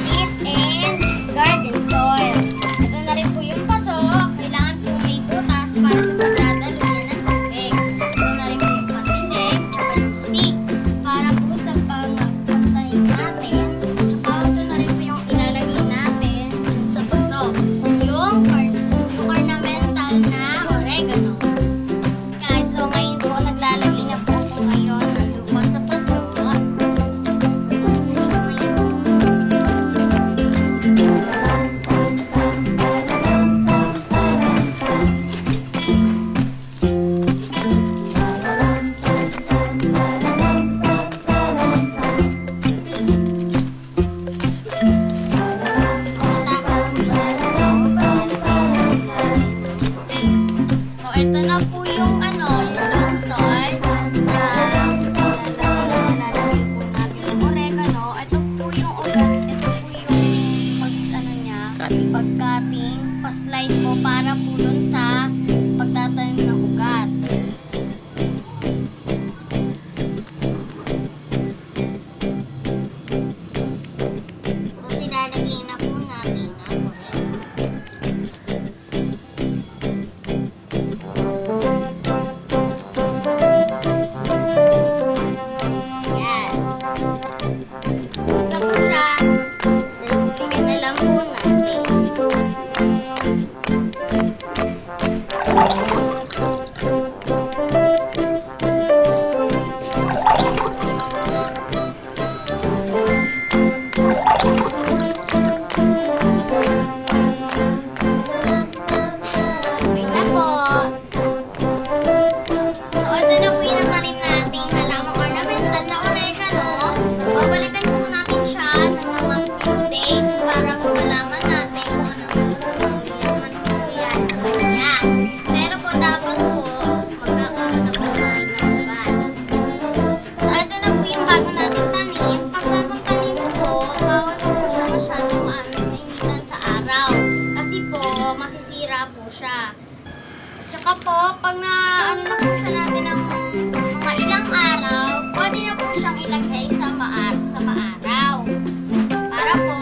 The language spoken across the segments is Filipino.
pit and garden soil. Ito na rin po yung paso. Kailangan po may butas para sa pagdadaloy ng tubig. Ito na rin po yung patinig, tsaka yung stick para po sa pagtanim natin. Tsaka ito na rin po yung ilalagay natin sa paso. Yung ornamental na oregano. Guys, so ngayon po naglalagay na po ako ngayon ng lupa sa paso. So, ito na po yung yung loam soil na lalagay po natin yung oregano. Ito po yung pag-cutting, pa-slide po para po dun sa pagtatanim ng ugat. Tapos ilalagay na po natin ang oregano. Yan. Gusto po siya. Bigyan na lang po natin. Okay na po. So, ito na po yung natanim nating halamang ornamental na oregano. Babalikan po natin siya ng mga few days para po malaman natin kung anong yaman po yan sa kanya. Pero po dapat po magkakaroon na po tayo ng ugat. So, ito na po yung bago natin tanim. Pag bagong tanim po, bawal po siya masyadong mainitan sa araw. Kasi po, masisira po siya. At saka po, pag na po siya natin ng mga ilang araw, pwede na po siyang ilagay sa maaraw. Para po,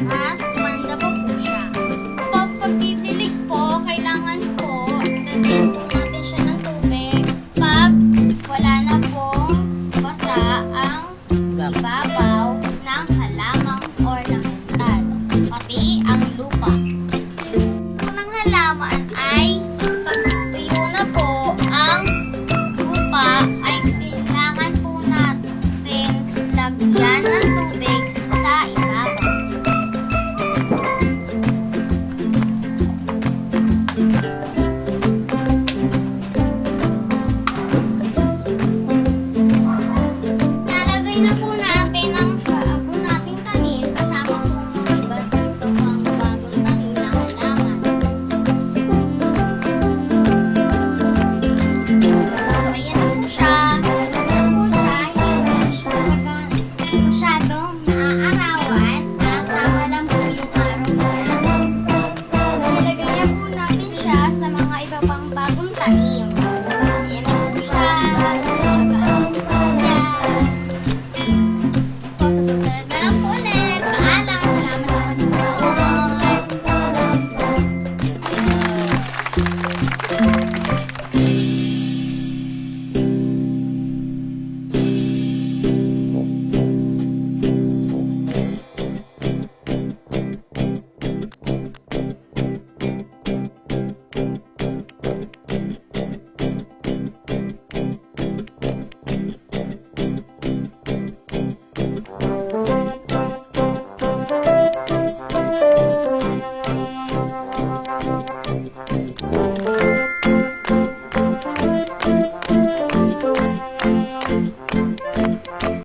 mas gumanda po siya. Pag pagdidilig po, kailangan po, lagyan po natin siya ng tubig pag wala na pong basa ang ibabaw ng halamang ornamental, pati ang lupa. Unang halaman ay pag tuyo na po ang lupa ay kailangan po natin lagyan ng tubig sa ibabaw. Lalagay na po natin ang bago nating tanim kasama pong mga iba't ibang bagong tanim na halaman. So, ayan na po siya. Hindi po siya masyadong naaarawan at tama lang po yung araw niya. Nilagay na po natin siya sa mga iba pang bagong tanim. Ayan na po siya. Tsaka, yan. So, sa susunod na lang po